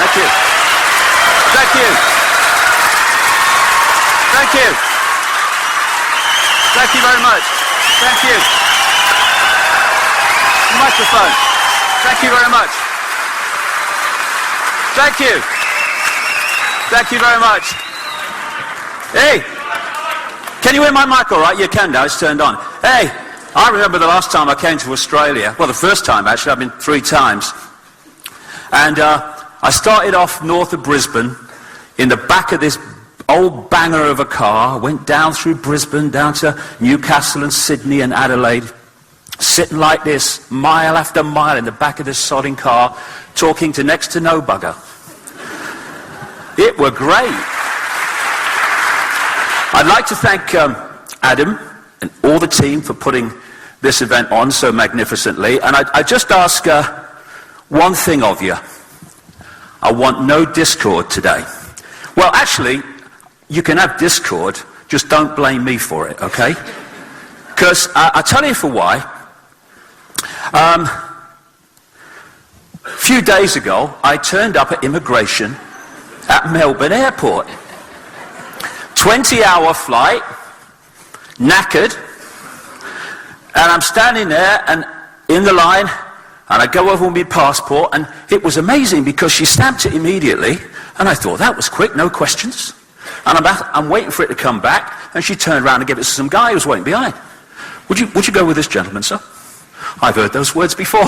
Thank you. Thank you. Thank you. Thank you very much. Thank you. Microphone. Thank you very much. Thank you. Thank you very much. Hey, can you hear my mic all right? You can now, it's turned on. Hey, I remember the last time I came to Australia. Well, the first time, actually. I've been 3 times. And I started off north of Brisbane in the back of this old banger of a car, went down through Brisbane, down to Newcastle and Sydney and Adelaide, sitting like this, mile after mile in the back of this sodding car, talking to next to no bugger. It were great. I'd like to thank Adam and all the team for putting this event on so magnificently, and I just ask one thing of you. I want no discord today. Well, actually, you can have discord, just don't blame me for it, okay? Because I'll tell you for why. A few days ago, I turned up at immigration at Melbourne Airport. 20-hour flight, knackered, and I'm standing there and in the line, and I go over with my passport, and it was amazing because she stamped it immediately, and I thought, that was quick, no questions. And I'm waiting for it to come back, and she turned around and gave it to some guy who was waiting behind. Would you go with this gentleman, sir? I've heard those words before,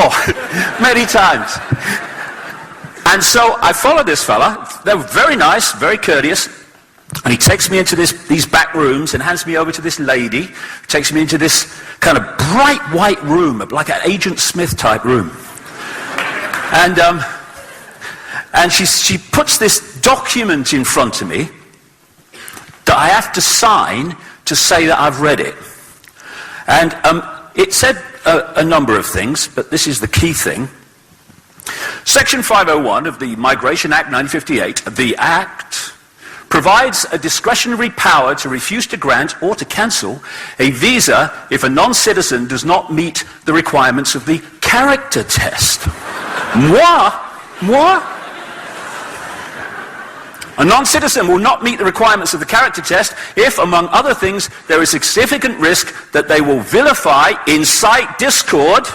many times. And so I followed this fella. They were very nice, very courteous. And he takes me into these back rooms and hands me over to this lady, takes me into this kind of bright white room, like an Agent Smith type room. And she puts this document in front of me that I have to sign to say that I've read it. And it said a number of things, but this is the key thing. Section 501 of the Migration Act 1958, the Act provides a discretionary power to refuse to grant or to cancel a visa if a non-citizen does not meet the requirements of the character test. Moi? A non-citizen will not meet the requirements of the character test if, among other things, there is a significant risk that they will vilify, incite discord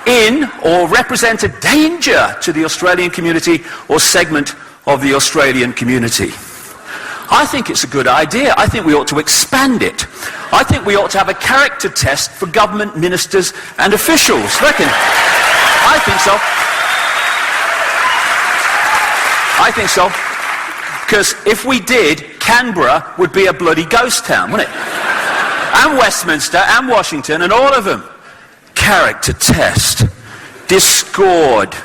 in or represent a danger to the Australian community or segment of the Australian community. I think it's a good idea. I think we ought to expand it. I think we ought to have a character test for government ministers and officials. Reckon? I think so. I think so. Because if we did, Canberra would be a bloody ghost town, wouldn't it? And Westminster and Washington and all of them. Character test. Discord.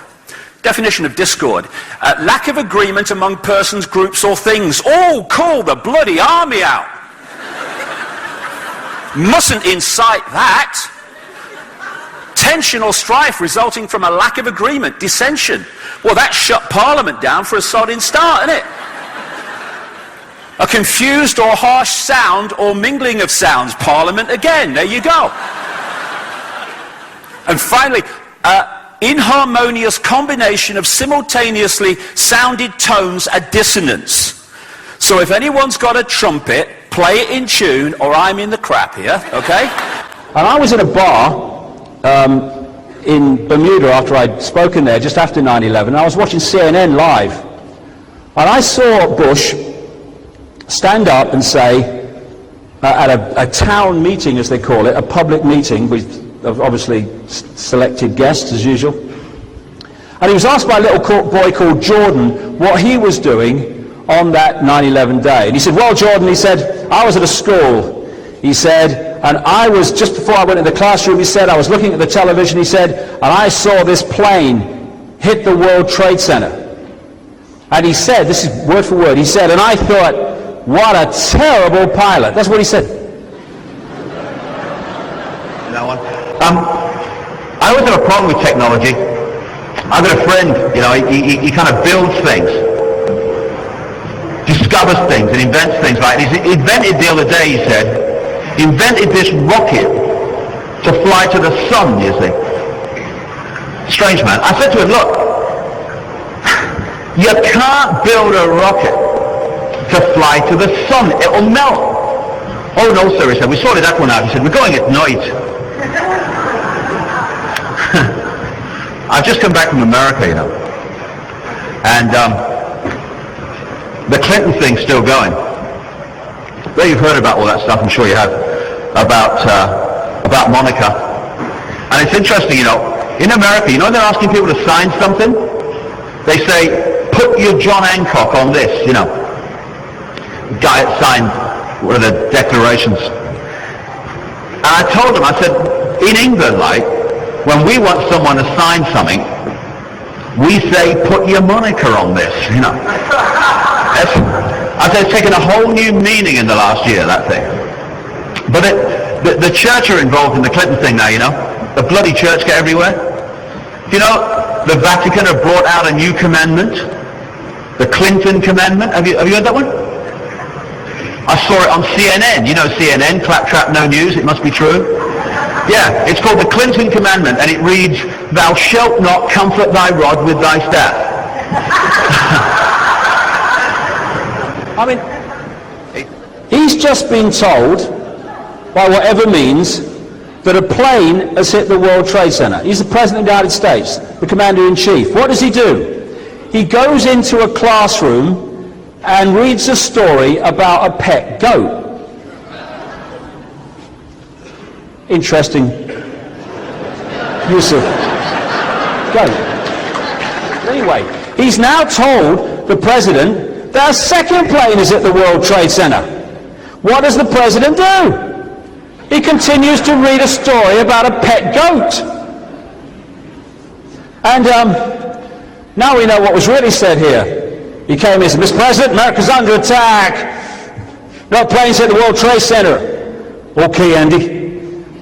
Definition of discord. Lack of agreement among persons, groups or things. Oh, call the bloody army out. Mustn't incite that. Tension or strife resulting from a lack of agreement. Dissension. Well, that shut Parliament down for a sodding start, isn't it? A confused or harsh sound or mingling of sounds. Parliament again. There you go. And finally, inharmonious combination of simultaneously sounded tones at dissonance. So if anyone's got a trumpet, play it in tune or I'm in the crap here, okay? And I was at a bar in Bermuda after I'd spoken there, just after 9/11, and I was watching CNN live. And I saw Bush stand up and say, at a town meeting, as they call it, a public meeting with obviously selected guests as usual, and he was asked by a little boy called Jordan what he was doing on that 9/11 day, and he said, well, Jordan, he said, I was at a school, he said, and I was, just before I went in the classroom, he said, I was looking at the television, he said, and I saw this plane hit the World Trade Center, and he said, this is word for word, he said, and I thought, what a terrible pilot. That's what he said. That one. I always have a problem with technology. I've got a friend, you know, he kind of builds things, discovers things and invents things, right? He invented the other day, he said, invented this rocket to fly to the sun, you see. Strange man. I said to him, look, You can't build a rocket to fly to the sun. It'll melt. Oh no, sir, he said, we sorted that one out. He said, we're going at night. I've just come back from America, you know. And the Clinton thing's still going. Well, you've heard about all that stuff, I'm sure you have, about Monica. And it's interesting, you know, in America, you know, they're asking people to sign something. They say, put your John Hancock on this, you know. The guy that signed one of the declarations. And I told him, I said, in England, like, when we want someone to sign something, we say, put your moniker on this, you know. I said, it's taken a whole new meaning in the last year, that thing. But the church are involved in the Clinton thing now, you know. The bloody church get everywhere. You know, the Vatican have brought out a new commandment, the Clinton commandment. Have you heard that one? I saw it on CNN. You know CNN, claptrap, no news, it must be true. Yeah, it's called the Clinton commandment, and it reads, thou shalt not comfort thy rod with thy staff. I mean, he's just been told, by whatever means, that a plane has hit the World Trade Center. He's the President of the United States, the Commander-in-Chief. What does he do? He goes into a classroom and reads a story about a pet goat. Interesting use of goat. Anyway, he's now told the President that a second plane is at the World Trade Center. What does the President do? He continues to read a story about a pet goat. And now we know what was really said here. He came in and said, Mr. President, America's under attack. No planes at the World Trade Center. Okay, Andy.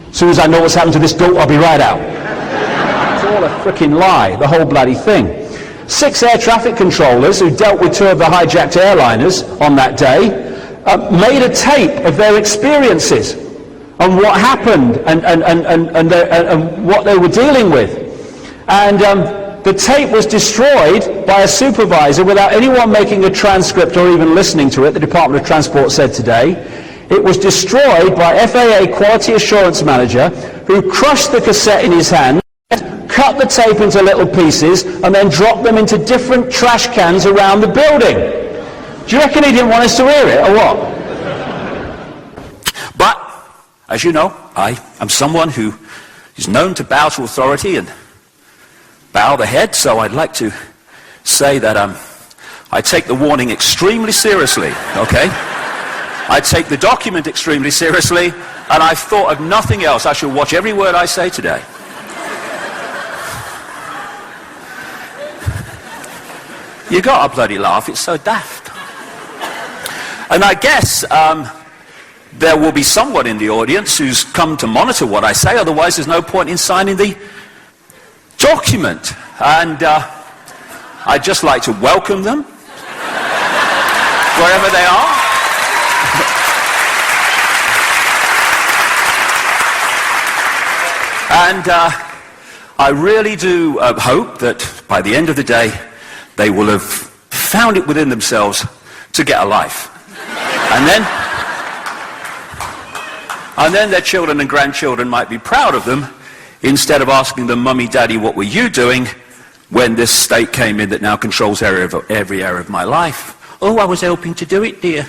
As soon as I know what's happened to this goat, I'll be right out. It's all a frickin' lie, the whole bloody thing. 6 air traffic controllers who dealt with 2 of the hijacked airliners on that day made a tape of their experiences and what happened and what they were dealing with. And the tape was destroyed by a supervisor without anyone making a transcript or even listening to it, the Department of Transport said today. It was destroyed by FAA Quality Assurance Manager, who crushed the cassette in his hand, cut the tape into little pieces, and then dropped them into different trash cans around the building. Do you reckon he didn't want us to hear it, or what? But, as you know, I am someone who is known to bow to authority and bow the head, so I'd like to say that I take the warning extremely seriously, okay? I take the document extremely seriously, and I've thought of nothing else. I shall watch every word I say today. You got a bloody laugh, it's so daft. And I guess there will be someone in the audience who's come to monitor what I say, otherwise there's no point in signing the document. And I'd just like to welcome them, wherever they are. And I really do hope that by the end of the day, they will have found it within themselves to get a life. And then their children and grandchildren might be proud of them, instead of asking them, Mummy, Daddy, what were you doing when this state came in that now controls every area of my life? Oh, I was helping to do it, dear.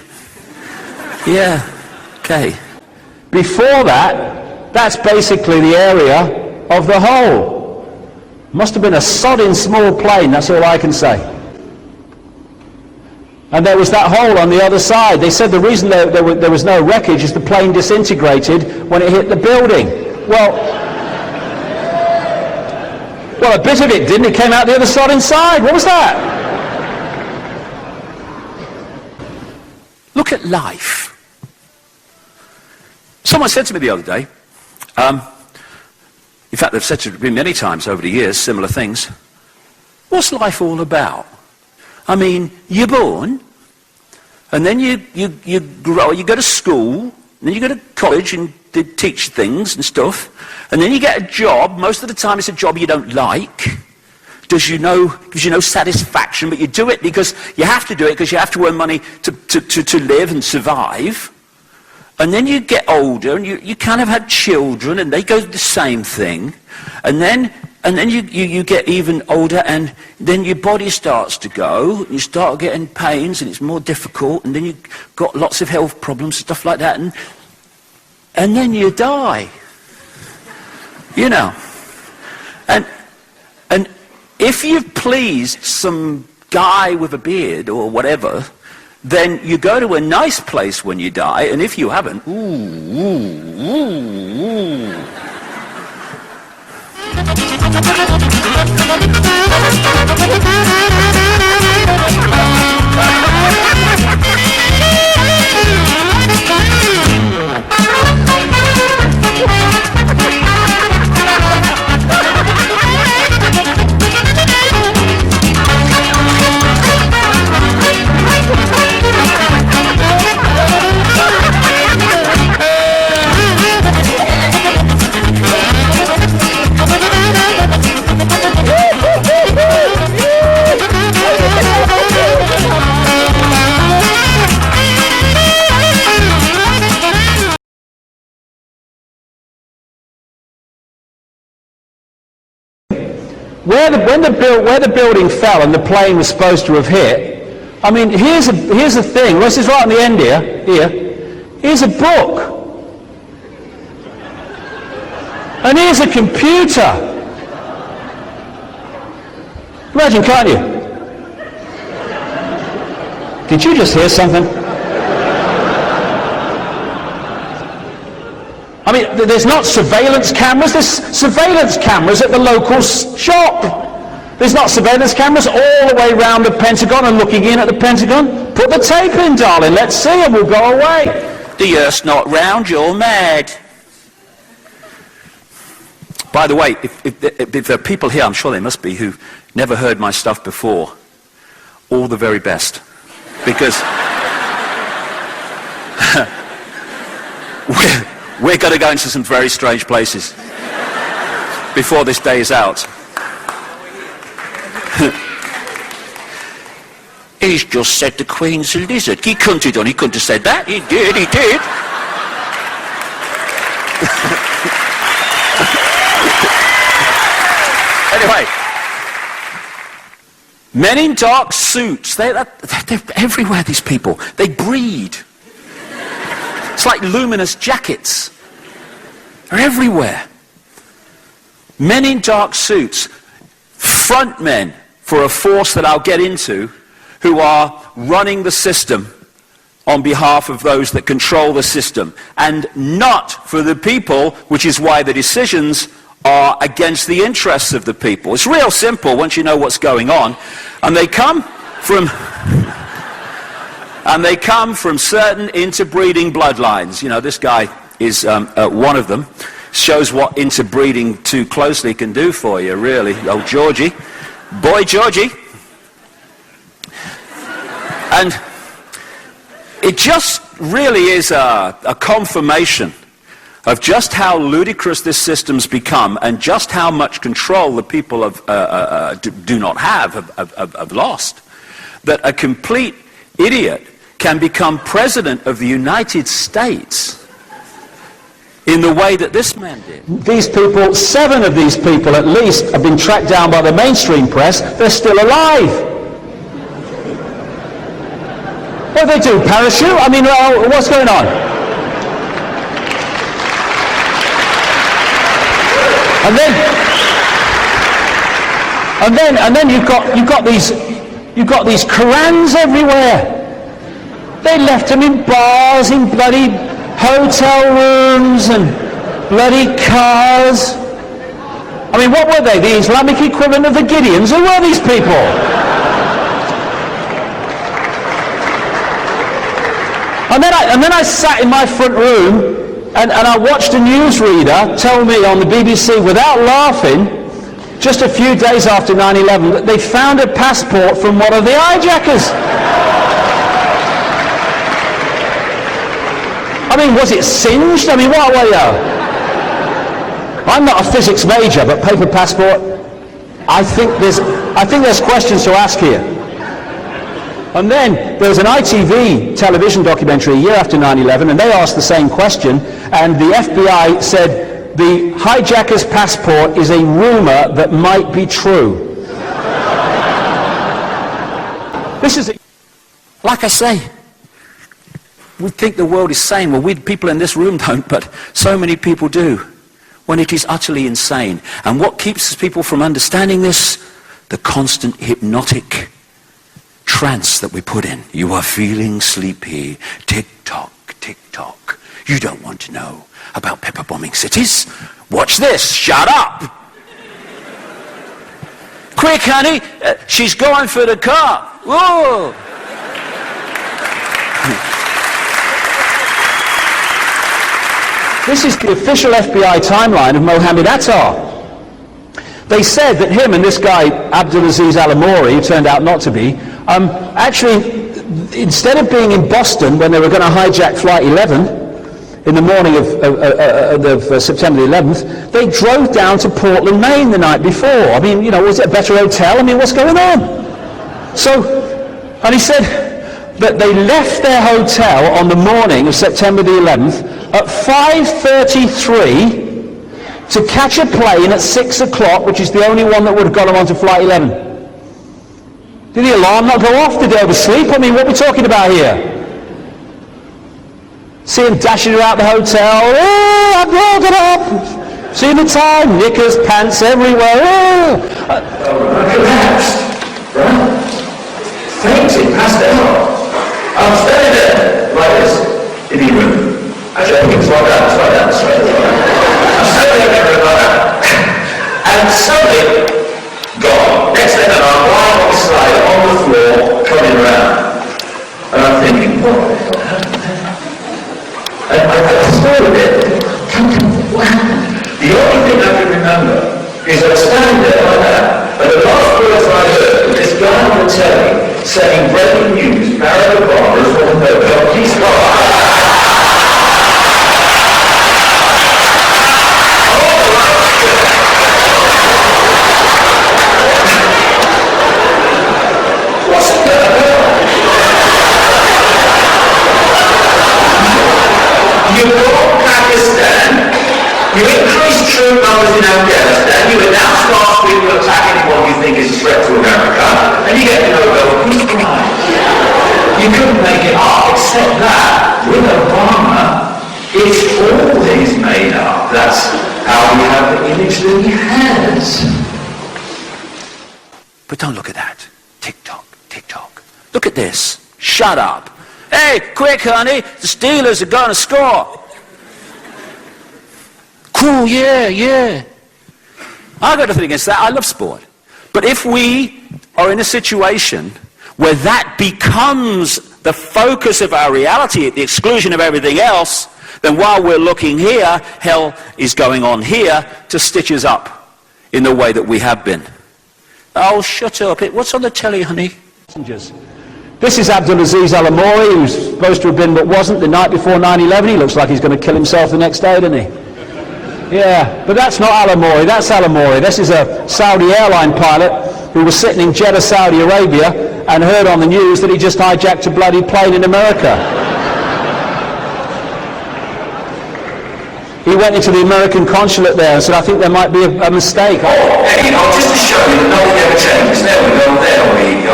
Yeah, okay. Before that, that's basically the area of the hole. Must have been a sodding small plane, that's all I can say. And there was that hole on the other side. They said the reason there was no wreckage is the plane disintegrated when it hit the building. Well, a bit of it didn't. It came out the other side inside. What was that? Look at life. Someone said to me the other day, in fact, they've said to me many times over the years, similar things, what's life all about? I mean, you're born, and then you grow, you go to school, and then you go to college and teach things and stuff, and then you get a job. Most of the time it's a job you don't like. gives you no satisfaction, but you do it because you have to do it because you have to earn money to live and survive. And then you get older and you kind of had children and they go through the same thing. And then you get even older and then your body starts to go. You start getting pains and it's more difficult. And then you've got lots of health problems, stuff like that. And then you die. You know. And if you've pleased some guy with a beard or whatever, then you go to a nice place when you die, and if you haven't, where the building fell and the plane was supposed to have hit, I mean, here's a thing. This is right on the end here. Here's a book. And here's a computer. Imagine, can't you? Did you just hear something? I mean, there's not surveillance cameras. There's surveillance cameras at the local shop. There's not surveillance cameras all the way around the Pentagon and looking in at the Pentagon. Put the tape in, darling. Let's see and we'll go away. The earth's not round, you're mad. By the way, if there are people here, I'm sure there must be, who've never heard my stuff before, all the very best. Because we're going to go into some very strange places before this day is out. He's just said the Queen's a lizard. He couldn't have done, he couldn't have said that. He did. Anyway, men in dark suits, they're everywhere, these people. They breed. It's like luminous jackets. They're everywhere. Men in dark suits, front men for a force that I'll get into, who are running the system on behalf of those that control the system, and not for the people, which is why the decisions are against the interests of the people. It's real simple once you know what's going on. And they come from certain interbreeding bloodlines. You know, this guy is one of them. Shows what interbreeding too closely can do for you, really. Oh, Georgie. Boy, Georgie. And it just really is a confirmation of just how ludicrous this system's become and just how much control the people do not have lost. That a complete idiot can become president of the United States in the way that this man did. These people, 7 of these people at least, have been tracked down by the mainstream press. They're still alive. What do they do? Parachute? I mean, what's going on? And then you've got these Korans everywhere. They left them in bars, in bloody hotel rooms and bloody cars. I mean, what were they? The Islamic equivalent of the Gideons? Who were these people? And then I sat in my front room and I watched a newsreader tell me on the BBC without laughing, just a few days after 9/11, that they found a passport from one of the hijackers. I mean, was it singed? I mean, what? I'm not a physics major, but paper passport, I think there's questions to ask here. And then there was an ITV television documentary a year after 9/11, and they asked the same question, and the FBI said the hijacker's passport is a rumor that might be true. This is, like I say, we think the world is sane. Well, people in this room don't, but so many people do, when it is utterly insane. And what keeps people from understanding this? The constant hypnotic trance that we put in. You are feeling sleepy. Tick-tock, tick-tock. You don't want to know about pepper bombing cities? Watch this. Shut up. Quick, honey. She's going for the car. Whoa. This is the official FBI timeline of Mohammed Attar. They said that him and this guy, Abdulaziz Al-Amouri, who turned out not to be, actually, instead of being in Boston when they were going to hijack Flight 11 in the morning of September the 11th, they drove down to Portland, Maine the night before. I mean, you know, was it a better hotel? I mean, what's going on? So, and he said that they left their hotel on the morning of September the 11th at 5:33 to catch a plane at 6 o'clock, which is the only one that would have got them onto Flight 11. Did the alarm not go off? Did they oversleep? I mean, what are we talking about here? See him dashing around the hotel. Oh, I've rolled it up. See the time, knickers, pants everywhere. Oh. Collapsed, right? Fainted, passed out. I'm standing there, like this, in the room. Actually, I think it's like that, I'm standing there like that. And suddenly, gone. Next thing I know, I'm lying on the side, on the floor, coming around. And I'm thinking, what the hell happened there? And I stared a bit. The only thing I can remember is I was standing there like that, and the last words I heard was this guy on the telly saying, breaking news, Barack Obama is on the hotel, please go. You brought Pakistan, you increased troop numbers in Afghanistan, you announced last week you're attacking what you think is a threat to America, and you get the Nobel Peace Prize. You couldn't make it up, except that, with Obama, it's always made up. That's how we have the image that he has. But don't look at that. Tick-tock, tick-tock. Look at this. Shut up. Hey, quick, honey, the Steelers are going to score. Cool, yeah. I've got nothing against that. I love sport. But if we are in a situation where that becomes the focus of our reality at the exclusion of everything else, then while we're looking here, hell is going on here to stitch us up in the way that we have been. Oh, shut up. What's on the telly, honey? This is Abdulaziz Al-Amouri, who's supposed to have been but wasn't the night before 9/11. He looks like he's going to kill himself the next day, doesn't he? Yeah, but that's not Al-Amouri, that's Al-Amouri. This is a Saudi airline pilot who was sitting in Jeddah, Saudi Arabia, and heard on the news that he just hijacked a bloody plane in America. He went into the American consulate there and said, I think there might be a mistake. Oh, and you know, just to show you that nothing ever changes. There we go, there we go.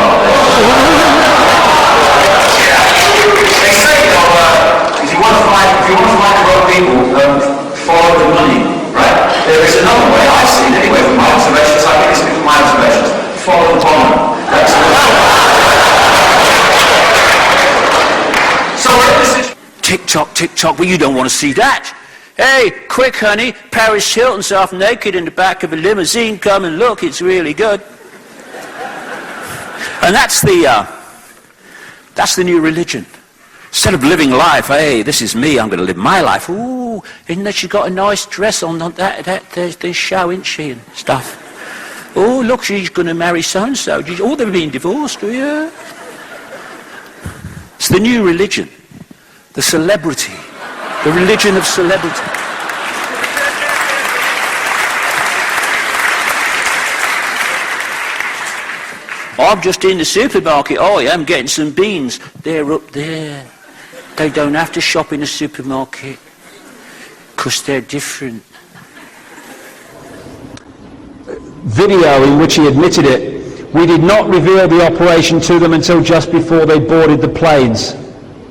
They say, you know, if you want to find the wrong people, follow the money, right? There is another way, I see it anyway from my observations, I think it's from my observations. Follow the bomber. That's the So we're in this situation. Tick-tock, tick-tock. Well, you don't want to see that. Hey, quick, honey, Paris Hilton's half naked in the back of a limousine. Come and look, it's really good. And that's the new religion. Instead of living life, hey, this is me, I'm going to live my life. Ooh, isn't that she got a nice dress on this show, isn't she, and stuff. Oh, look, she's going to marry so-and-so. Oh, they've been divorced, yeah. It's the new religion, the celebrity, the religion of celebrity. I'm just in the supermarket. Oh, yeah, I'm getting some beans. They're up there. They don't have to shop in the supermarket because they're different. Video in which he admitted it. We did not reveal the operation to them until just before they boarded the planes.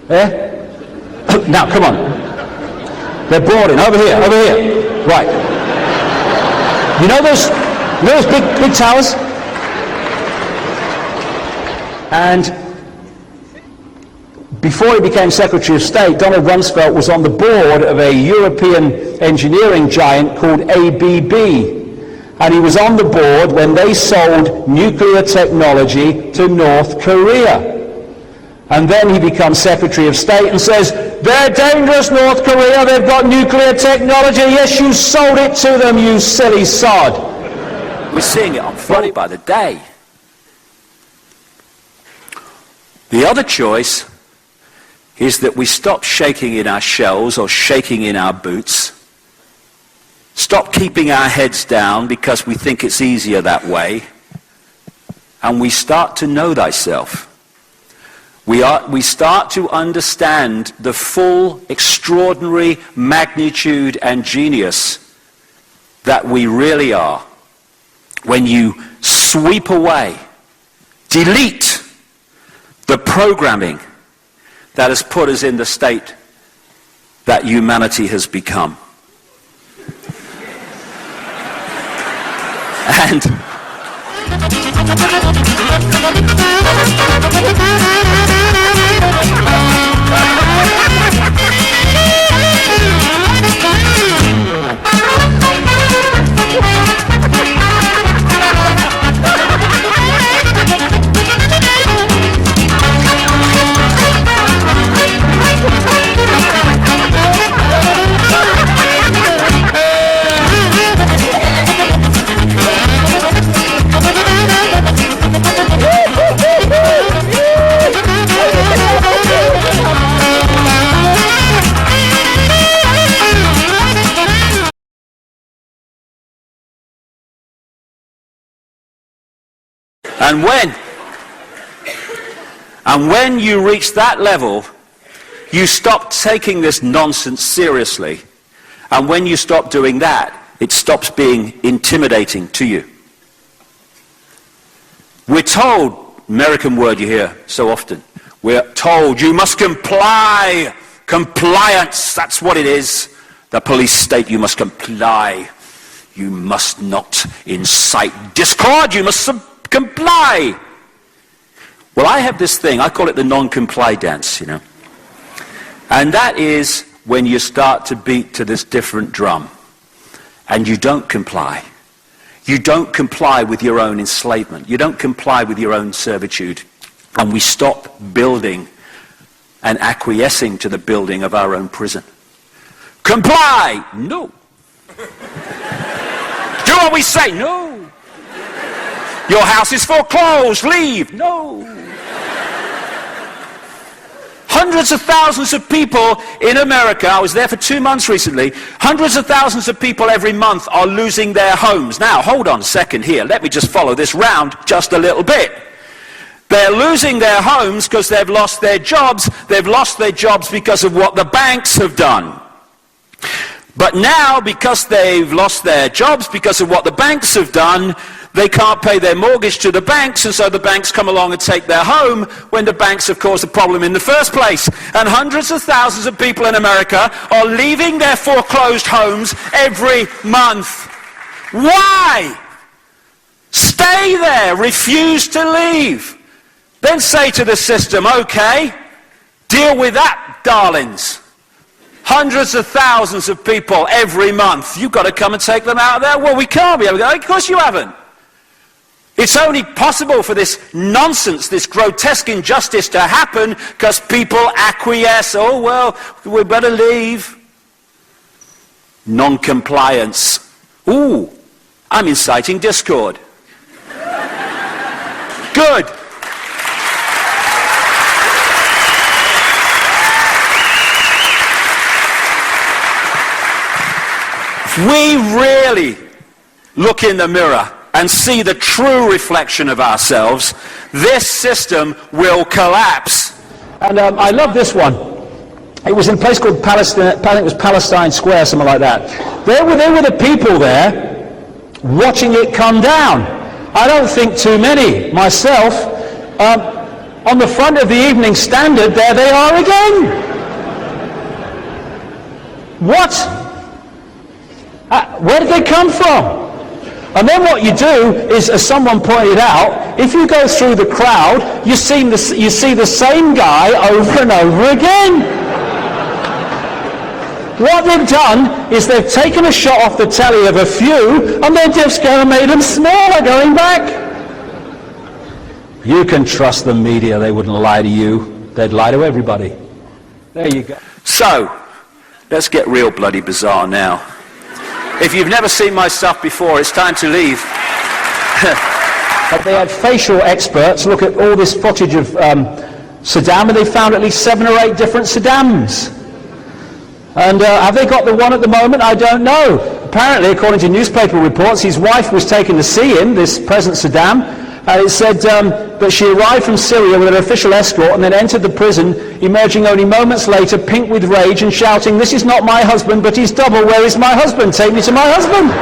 Eh? Now, come on. They're boarding. Over here, over here. Right. You know those big towers? And before he became Secretary of State, Donald Rumsfeld was on the board of a European engineering giant called ABB. And he was on the board when they sold nuclear technology to North Korea. And then he becomes Secretary of State and says, they're dangerous, North Korea, they've got nuclear technology. Yes, you sold it to them, you silly sod. We're seeing it on Friday by the day. The other choice is that we stop shaking in our shells or shaking in our boots. Stop keeping our heads down because we think it's easier that way. And we start to know thyself. We start to understand the full, extraordinary magnitude and genius that we really are. When you sweep away, delete the programming that has put us in the state that humanity has become. And when you reach that level, you stop taking this nonsense seriously. And when you stop doing that, it stops being intimidating to you. We're told, American word you hear so often, we're told you must comply. Compliance, that's what it is. The police state, you must comply. You must not incite discord, you must comply. Well, I have this thing, I call it the non-comply dance, you know. And that is when you start to beat to this different drum and you don't comply. You don't comply with your own enslavement. You don't comply with your own servitude. And we stop building and acquiescing to the building of our own prison. Comply! No. Do what we say? No. Your house is foreclosed. Leave. No. Hundreds of thousands of people in America, I was there for 2 months recently, hundreds of thousands of people every month are losing their homes. Now, hold on a second here. Let me just follow this round just a little bit. They're losing their homes because they've lost their jobs. They've lost their jobs because of what the banks have done. But now, because they've lost their jobs because of what the banks have done, they can't pay their mortgage to the banks, and so the banks come along and take their home when the banks have caused the problem in the first place. And hundreds of thousands of people in America are leaving their foreclosed homes every month. Why? Stay there. Refuse to leave. Then say to the system, okay, deal with that, darlings. Hundreds of thousands of people every month. You've got to come and take them out of there. Well, we can't be able to go. Of course you haven't. It's only possible for this nonsense, this grotesque injustice to happen because people acquiesce. Oh, well, we better leave. Non-compliance. Ooh, I'm inciting discord. Good. If we really look in the mirror and see the true reflection of ourselves, this system will collapse. And I love this one. It was in a place called Palestine, I think it was Palestine Square, something like that. There were the people there watching it come down. I don't think too many myself. On the front of the Evening Standard, there they are again. What? Where did they come from? And then what you do is, as someone pointed out, if you go through the crowd, you see the same guy over and over again. What they've done is they've taken a shot off the telly of a few, and they've just kind of made them smaller going back. You can trust the media. They wouldn't lie to you. They'd lie to everybody. There you go. So, let's get real bloody bizarre now. If you've never seen my stuff before, it's time to leave. They had facial experts look at all this footage of Saddam, and they found at least 7 or 8 different Saddams. And have they got the one at the moment? I don't know. Apparently, according to newspaper reports, his wife was taken to see him, this present Saddam, and it said that she arrived from Syria with an official escort and then entered the prison, emerging only moments later, pink with rage and shouting, "This is not my husband, but he's double. Where is my husband? Take me to my husband."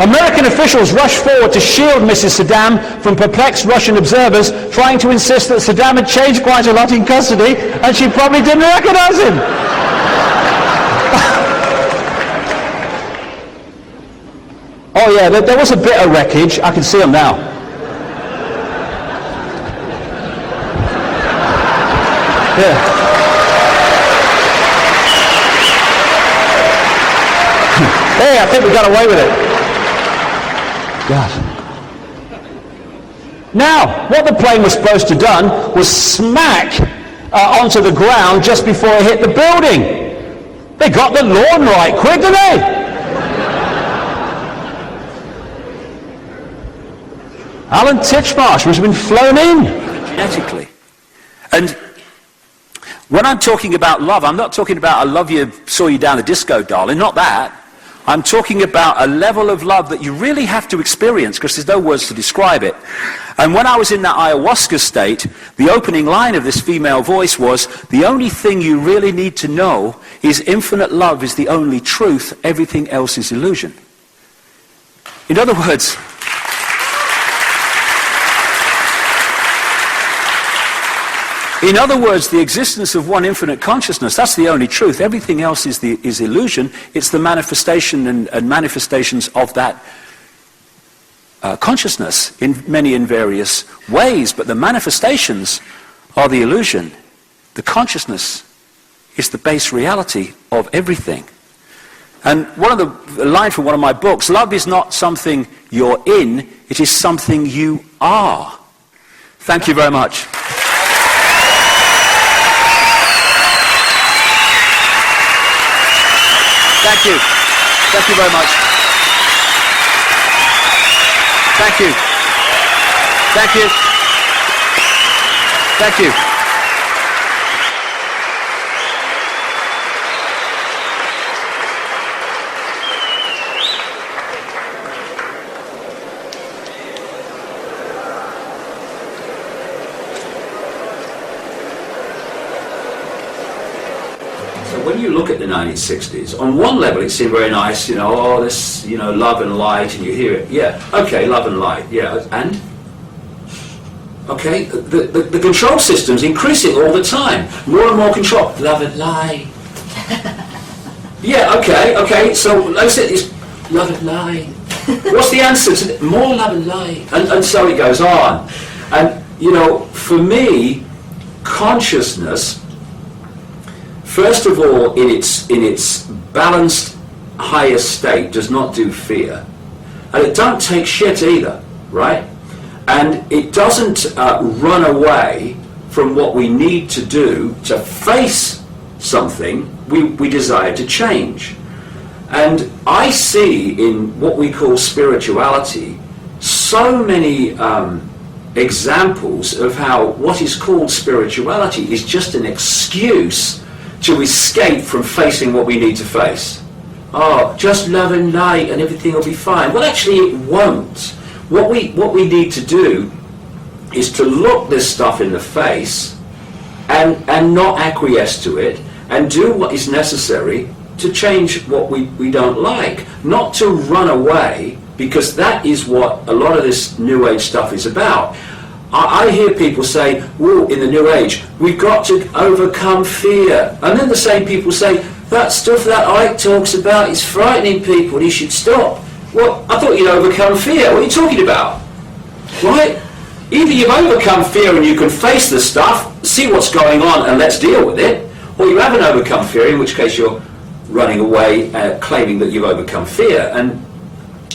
American officials rushed forward to shield Mrs. Saddam from perplexed Russian observers, trying to insist that Saddam had changed quite a lot in custody and she probably didn't recognize him. Oh yeah, there was a bit of wreckage. I can see them now. Yeah. Hey, I think we got away with it. God. Now, what the plane was supposed to have done was smack onto the ground just before it hit the building. They got the lawn right quick, didn't they? Alan Titchmarsh must have been flown in. Genetically. And when I'm talking about love, I'm not talking about I love you, saw you down the disco, darling, not that. I'm talking about a level of love that you really have to experience because there's no words to describe it. And when I was in that ayahuasca state, the opening line of this female voice was, the only thing you really need to know is infinite love is the only truth, everything else is illusion. In other words, the existence of one infinite consciousness, that's the only truth. Everything else is illusion. It's the manifestation and manifestations of that consciousness in many and various ways. But the manifestations are the illusion. The consciousness is the base reality of everything. And one of the line from one of my books, love is not something you're in, it is something you are. Thank you very much. Thank you. Thank you very much. Thank you. Thank you. Thank you. When you look at the 1960s, on one level it seemed very nice, oh, this, love and light, and you hear it, yeah, okay, love and light, yeah, and? Okay, the control system's increasing all the time, more and more control, love and light. Yeah, okay, so like I said, it's love and light. What's the answer to more love and light? And so it goes on. And, for me, consciousness, first of all, in its balanced higher state, does not do fear. And it don't take shit either, right? And it doesn't run away from what we need to do to face something we desire to change. And I see in what we call spirituality so many examples of how what is called spirituality is just an excuse to escape from facing what we need to face. oh, just love and light and everything will be fine. Well, actually it won't. What we need to do is to look this stuff in the face and not acquiesce to it and do what is necessary to change what we don't like. Not to run away, because that is what a lot of this New Age stuff is about. I hear people say, "Whoa, in the New Age, we've got to overcome fear." And then the same people say, "That stuff that Icke talks about is frightening people, you should stop." Well, I thought you'd overcome fear. What are you talking about? Right? Either you've overcome fear and you can face the stuff, see what's going on and let's deal with it, or you haven't overcome fear, in which case you're running away, claiming that you've overcome fear. And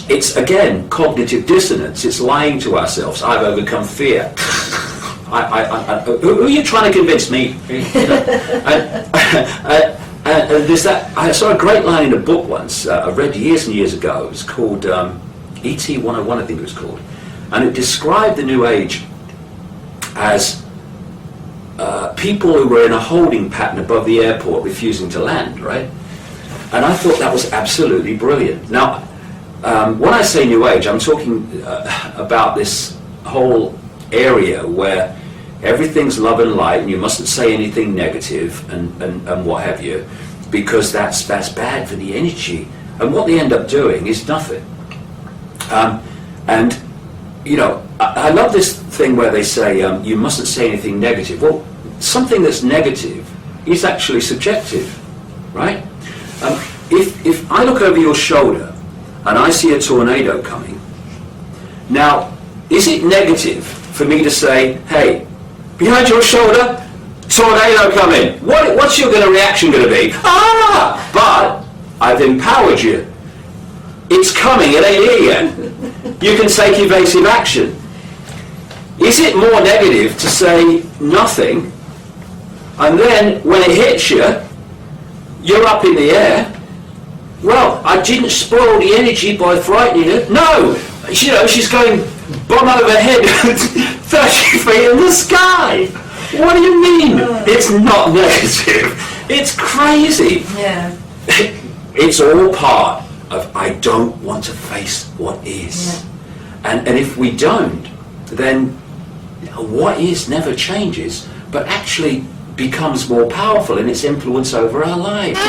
it's, again, cognitive dissonance. It's lying to ourselves. I've overcome fear. Who are you trying to convince me? And there's that. I saw a great line in a book once, I read years and years ago. It was called E.T. 101, I think it was called. And it described the New Age as people who were in a holding pattern above the airport refusing to land, right? And I thought that was absolutely brilliant. Now, when I say New Age, I'm talking about this whole area where everything's love and light and you mustn't say anything negative and what have you, because that's bad for the energy. And what they end up doing is nothing. And, you know, I love this thing where they say you mustn't say anything negative. Well, something that's negative is actually subjective, right? If I look over your shoulder and I see a tornado coming, now, is it negative for me to say, "Hey, behind your shoulder, tornado coming"? What's your reaction going to be? Ah! But I've empowered you. It's coming, it ain't here yet. You can take evasive action. Is it more negative to say nothing, and then when it hits you, you're up in the air? Well, I didn't spoil the energy by frightening her. No! You know, she's going bomb overhead 30 feet in the sky. What do you mean? It's not negative. It's crazy. Yeah. It's all part of I don't want to face what is. Yeah. And if we don't, then what is never changes, but actually becomes more powerful in its influence over our lives.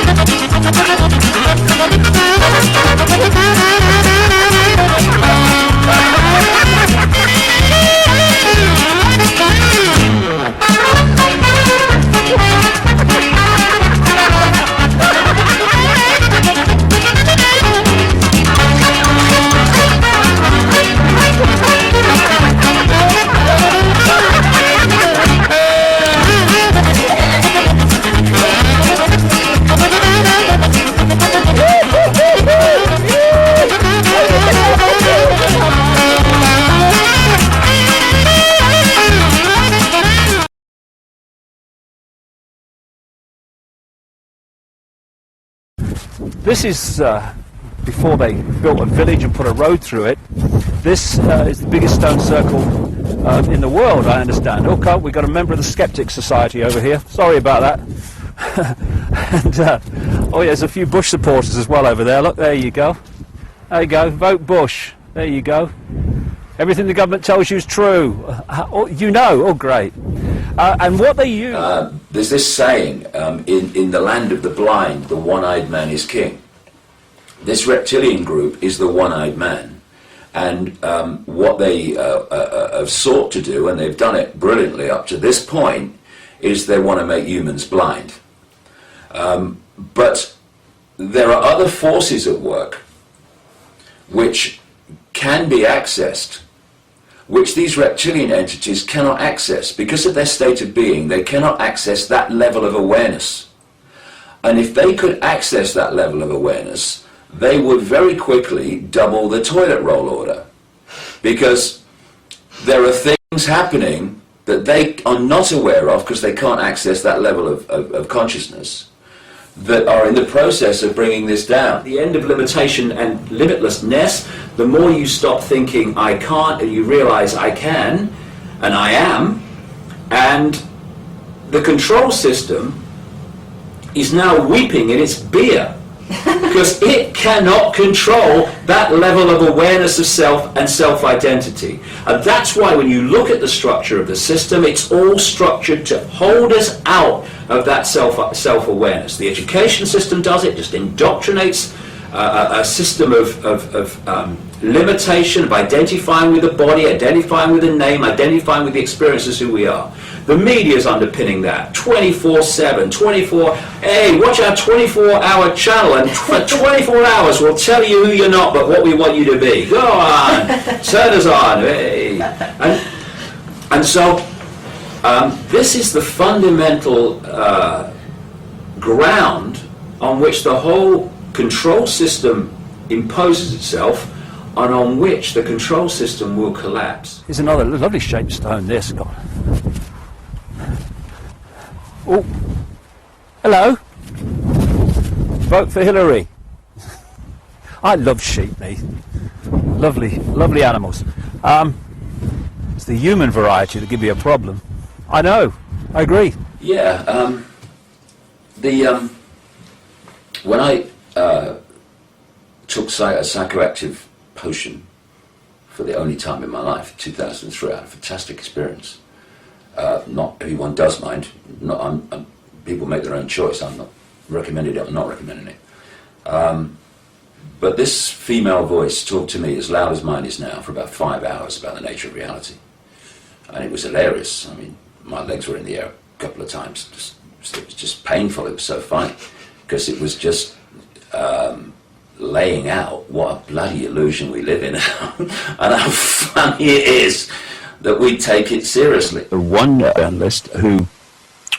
This is before they built a village and put a road through it. This is the biggest stone circle in the world, I understand. Okay, we've got a member of the Skeptic Society over here. Sorry about that. And oh yeah, there's a few Bush supporters as well over there. Look, there you go. There you go. Vote Bush. There you go. Everything the government tells you is true. You know. Oh, great. And what they use... there's this saying, in the land of the blind, the one-eyed man is king. This reptilian group is the one-eyed man. And what they have sought to do, and they've done it brilliantly up to this point, is they want to make humans blind. But there are other forces at work which can be accessed, which these reptilian entities cannot access. Because of their state of being, they cannot access that level of awareness. And if they could access that level of awareness, they would very quickly double the toilet roll order. Because there are things happening that they are not aware of because they can't access that level of consciousness, that are in the process of bringing this down. The end of limitation and limitlessness, the more you stop thinking I can't and you realize I can and I am, and the control system is now weeping in its beer Because it cannot control that level of awareness of self and self-identity. And that's why when you look at the structure of the system, it's all structured to hold us out of that self-awareness. The education system does it, just indoctrinates a system of limitation, of identifying with the body, identifying with the name, identifying with the experiences who we are. The media is underpinning that 24/7, 24. Hey, watch our 24-hour channel, and for 24 hours we'll tell you who you're not, but what we want you to be. Go on, turn us on. Hey. And so this is the fundamental ground on which the whole control system imposes itself, and on which the control system will collapse. Here's another lovely shaped stone, this. God. Oh, hello. Vote for Hillary. I love sheep, me. Lovely, lovely animals. It's the human variety that give you a problem. I know, I agree. Yeah, when I took a psychoactive potion for the only time in my life, 2003, I had a fantastic experience. Not everyone does mind. People make their own choice. I'm not recommending it. I'm not recommending it. But this female voice talked to me as loud as mine is now for about 5 hours about the nature of reality, and it was hilarious. I mean, my legs were in the air a couple of times. It was just painful. It was so funny because it was just laying out what a bloody illusion we live in and how funny it is that we take it seriously. One journalist who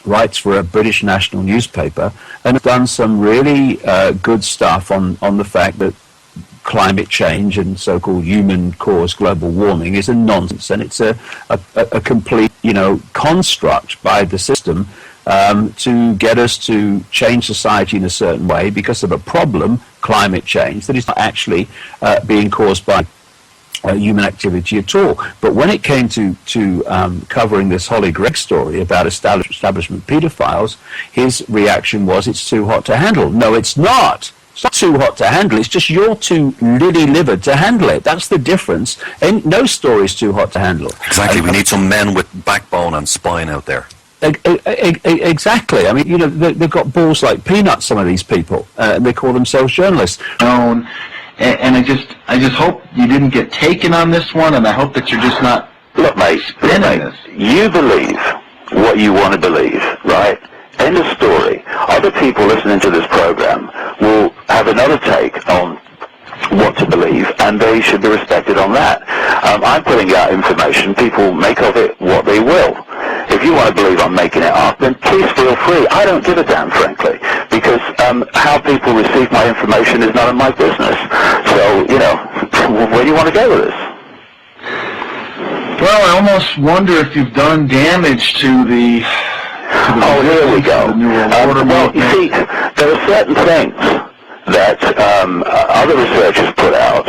writes for a British national newspaper and has done some really good stuff on the fact that climate change and so-called human-caused global warming is a nonsense, and it's a complete, construct by the system to get us to change society in a certain way because of a problem, climate change, that is not actually being caused by human activity at all. But when it came to covering this Holly Gregg story about establishment pedophiles, his reaction was, it's too hot to handle. No, it's not. It's not too hot to handle. It's just you're too lily-livered to handle it. That's the difference. And no story is too hot to handle. Exactly. We need some men with backbone and spine out there. Exactly. I mean, they've got balls like peanuts, some of these people. They call themselves journalists. And I just hope you didn't get taken on this one, and I hope that you're just not. Look, mate, you believe what you want to believe, right? End of story. Other people listening to this program will have another take on what to believe, and they should be respected on that. I'm putting out information. People make of it what they will. If you want to believe I'm making it up, then please feel free. I don't give a damn, frankly, because how people receive my information is none of my business. So, where do you want to go with this? Well, I almost wonder if you've done damage to the oh, here we go. Well, you see, there are certain things that other researchers put out,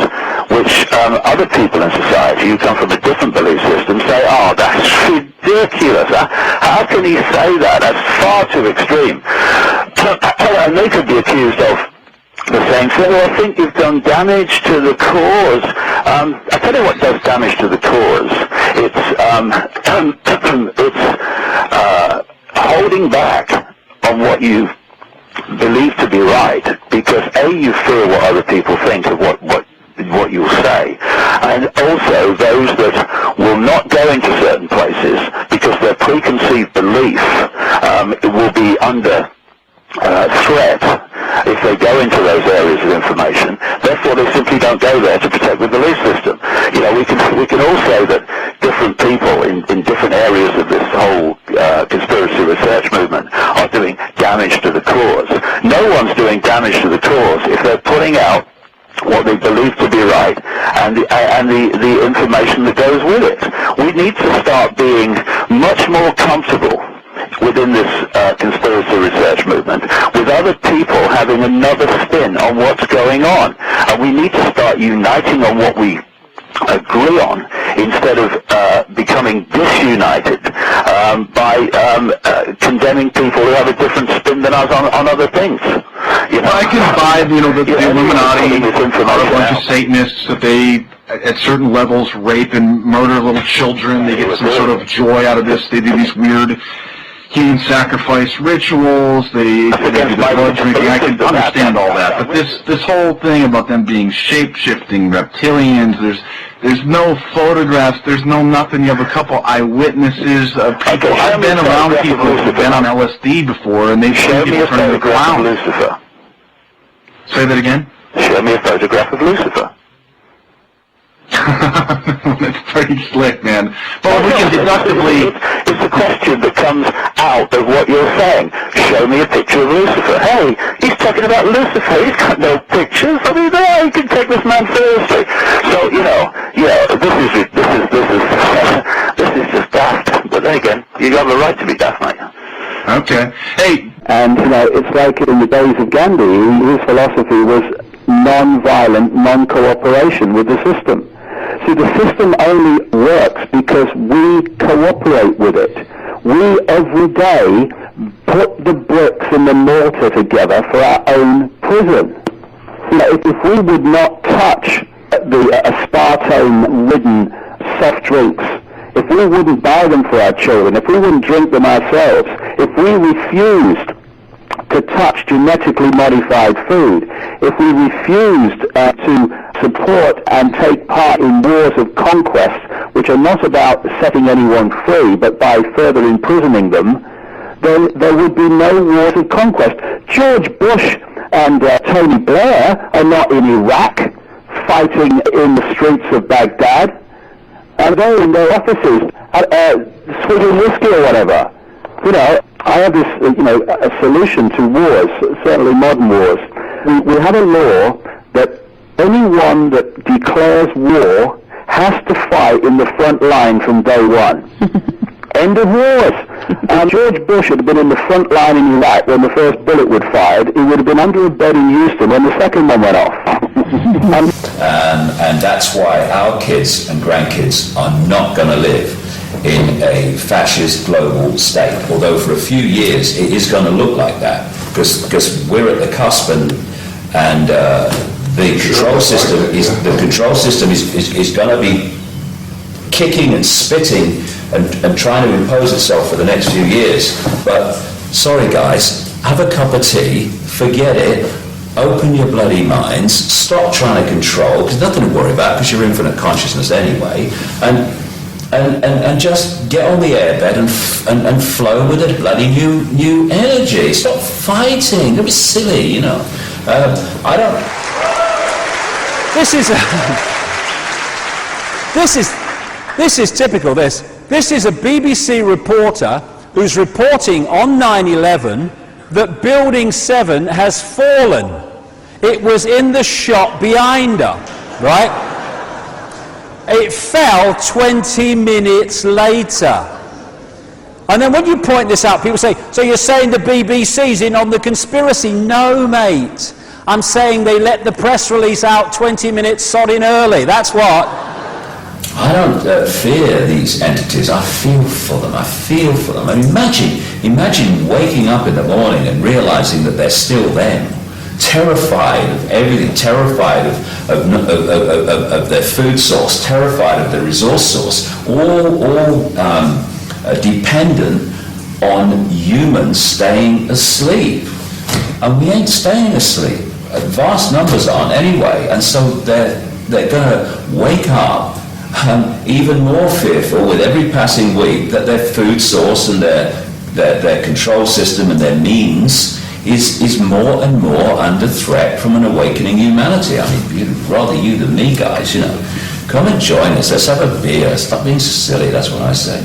which other people in society who come from a different belief system say, oh, that's ridiculous. How can he say that? That's far too extreme. And they could be accused of the same thing. Well, I think you've done damage to the cause. I tell you what does damage to the cause. It's holding back on what you believe to be right, because A, you fear what other people think of what you'll say, and also those that will not go into certain places because their preconceived belief will be under threat if they go into those areas of information. Therefore, they simply don't go there to protect the belief system. We can all say that different people in different areas of this whole conspiracy research movement are doing damage to the cause. No one's doing damage to the cause if they're putting out what they believe to be right and the information that goes with it. We need to start being much more comfortable within this conspiracy research movement with other people having another spin on what's going on, and we need to start uniting on what we agree on, instead of becoming disunited by condemning people who have a different spin than us on other things. You know, I can buy, the Illuminati are a bunch of Satanists, that they, at certain levels, rape and murder little children. They get some sort of joy out of this. They do these weird human sacrifice rituals. They do the blood drinking. I can understand all that. But this whole thing about them being shape-shifting reptilians, there's no photographs, there's no nothing. You have a couple eyewitnesses of people. I've been around people who've been on LSD before, and they've seen people turn into clowns. Lucifer. Say that again? Show me a photograph of Lucifer. That's pretty slick, man. But we can deductively... It's a question that comes out of what you're saying. Show me a picture of Lucifer. Hey, he's talking about Lucifer. He's got no pictures. I mean, you can take this man seriously. So, this is just daft. But then again, you got the right to be daft, mate. Okay. Hey. And, it's like in the days of Gandhi, his philosophy was non-violent, non-cooperation with the system. See, the system only works because we cooperate with it. We, every day, put the bricks and the mortar together for our own prison. If we would not touch the aspartame-ridden soft drinks, if we wouldn't buy them for our children, if we wouldn't drink them ourselves, if we refused to touch genetically modified food, if we refused to support and take part in wars of conquest, which are not about setting anyone free, but by further imprisoning them, then there would be no wars of conquest. George Bush and Tony Blair are not in Iraq fighting in the streets of Baghdad. They're in their offices, swigging whiskey or whatever. I have this, a solution to wars, certainly modern wars. We have a law that anyone that declares war has to fight in the front line from day one. End of wars. George Bush had been in the front line in Iraq when the first bullet was fired. He would have been under a bed in Houston when the second one went off. And that's why our kids and grandkids are not going to live in a fascist global state, although for a few years it is going to look like that, because we're at the cusp, and the control system is going to be kicking and spitting and trying to impose itself for the next few years. But sorry guys, have a cup of tea, forget it, open your bloody minds, stop trying to control, because nothing to worry about, because you're infinite consciousness anyway, and just get on the airbed and flow with a bloody new energy. Stop fighting. Don't be silly, I don't. This is typical. This is a BBC reporter who's reporting on 9/11 that Building 7 has fallen. It was in the shot behind her, right? It fell 20 minutes later. And then when you point this out, people say, so you're saying the BBC's in on the conspiracy? No, mate. I'm saying they let the press release out 20 minutes sodding early. That's what. I don't fear these entities. I feel for them. I mean, imagine waking up in the morning and realizing that they're still them. Terrified of everything, terrified of their food source, terrified of their resource source, all dependent on humans staying asleep. And we ain't staying asleep. Vast numbers aren't anyway, and so they're going to wake up even more fearful with every passing week that their food source and their control system and their means is more and more under threat from an awakening humanity. I mean, rather you than me, guys, Come and join us. Let's have a beer. Stop being silly, that's what I say.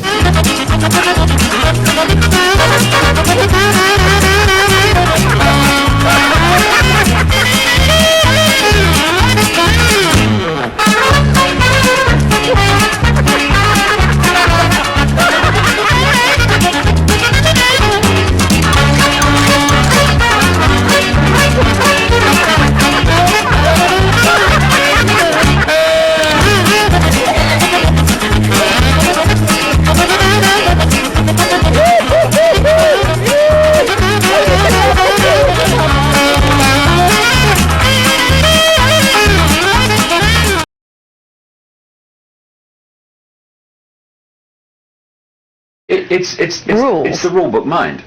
It's rules. the rule book mind,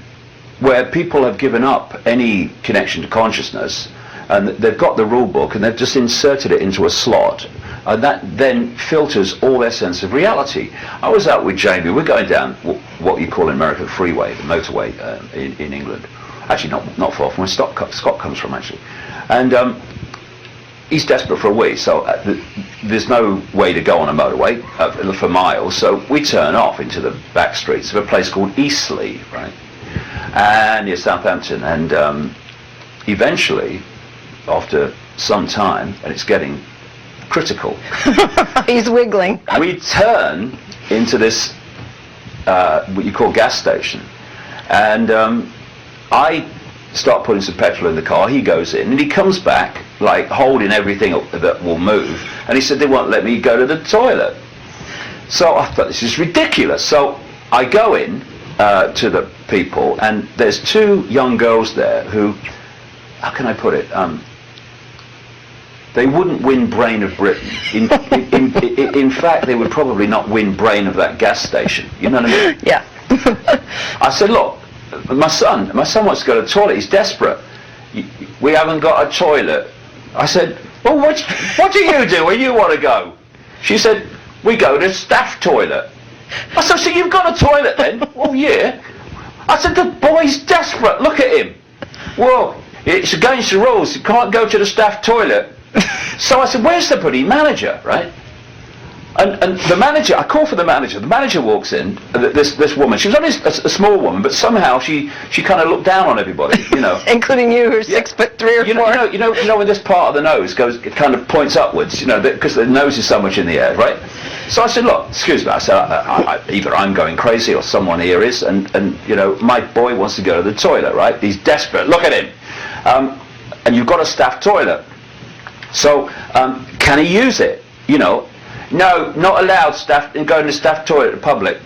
where people have given up any connection to consciousness, and they've got the rule book and they've just inserted it into a slot, and that then filters all their sense of reality. I was out with Jamie. We're going down what you call in America the freeway, the motorway in England. Actually, not far from where Scott comes from, actually. And he's desperate for a wee, so there's no way to go on a motorway for miles. So we turn off into the back streets of a place called Eastleigh, right, and near Southampton. And eventually, after some time, and it's getting critical, He's wiggling. we turn into this what you call gas station, and I start putting some petrol in the car. He goes in and he comes back like holding everything that will move, and he said they won't let me go to the toilet. So I thought, this is ridiculous. So I go in to the people, and there's two young girls there who, how can I put it, they wouldn't win Brain of Britain. In fact, they would probably not win Brain of that gas station. You know what I mean? Yeah. I said, look, my son wants to go to the toilet. He's desperate. We haven't got a toilet. I said, well, what do you do when you want to go? She said, we go to staff toilet. I said, so you've got a toilet then? Well, yeah. I said, the boy's desperate. Look at him. Well, it's against the rules. You can't go to the staff toilet. So I said, where's the bloody manager, right? And the manager, I call for the manager walks in, this woman, she was only a small woman, but somehow she kind of looked down on everybody, you know. Including you, who's 6'3" or 4. You know when this part of the nose it kind of points upwards, you know, because the nose is so much in the air, right? So I said, look, excuse me, I said, either I'm going crazy or someone here is, and you know, my boy wants to go to the toilet, right? He's desperate, look at him. And you've got a staff toilet. So, can he use it? You know, no, not allowed staff and going to staff toilet in public.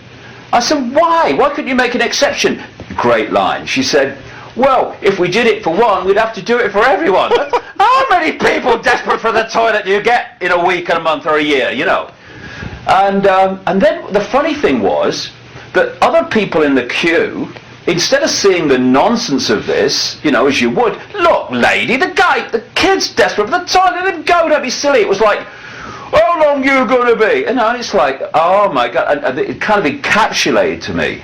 I said, why? Why couldn't you make an exception? Great line. She said, well, if we did it for one, we'd have to do it for everyone. How many people desperate for the toilet do you get in a week, a month, or a year, you know? And then the funny thing was that other people in the queue, instead of seeing the nonsense of this, you know, as you would, look, lady, the kid's desperate for the toilet, let him go, don't be silly. It was like, how long you going to be? And it's like, oh my God, and it kind of encapsulated to me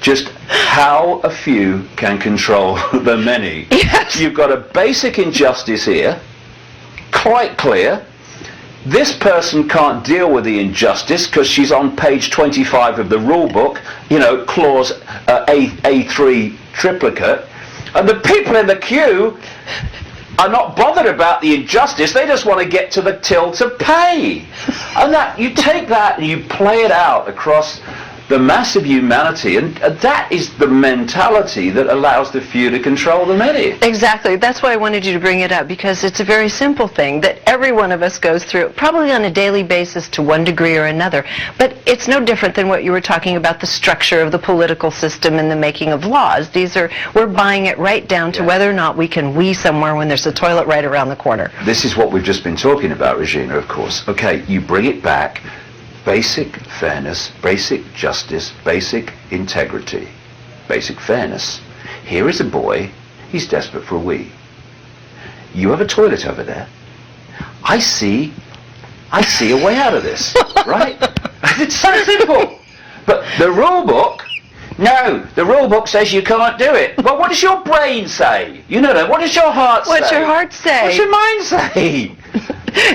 just how a few can control the many. Yes. You've got a basic injustice here, quite clear. This person can't deal with the injustice because she's on page 25 of the rule book, you know, clause A3 triplicate. And the people in the queue are not bothered about the injustice, they just want to get to the till to pay. And that, you take that and you play it out across the mass of humanity, and that is the mentality that allows the few to control the many. Exactly. That's why I wanted you to bring it up, because it's a very simple thing that every one of us goes through, probably on a daily basis to one degree or another. But it's no different than what you were talking about, the structure of the political system and the making of laws. We're buying it right down to whether or not we can wee somewhere when there's a toilet right around the corner. This is what we've just been talking about, Regina, of course. Okay, you bring it back. Basic fairness, basic justice, basic integrity, basic fairness. Here is a boy, he's desperate for a wee. You have a toilet over there. I see a way out of this, right? It's so simple. But the rule book, no, the rule book says you can't do it. Well, what does your brain say? You know that. What does your heart say? What's your heart say? What's your mind say?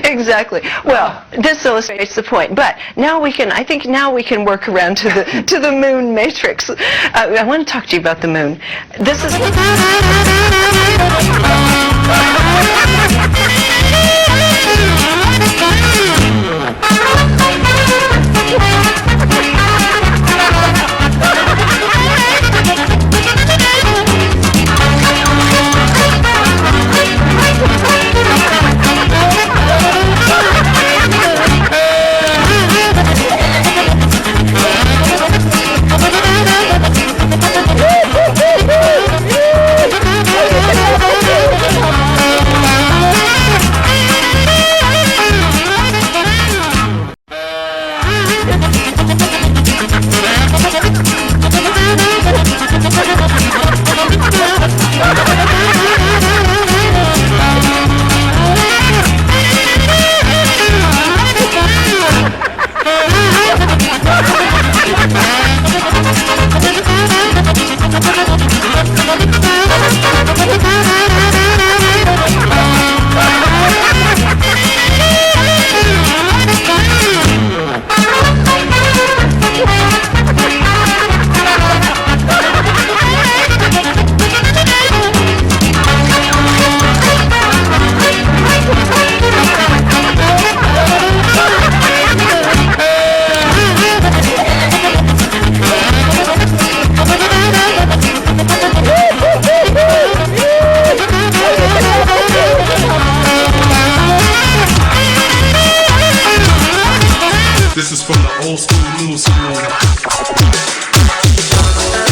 Exactly. Well, this illustrates the point. But I think now we can work around to the moon matrix. I want to talk to you about the moon. This is. This is from the old school, new school.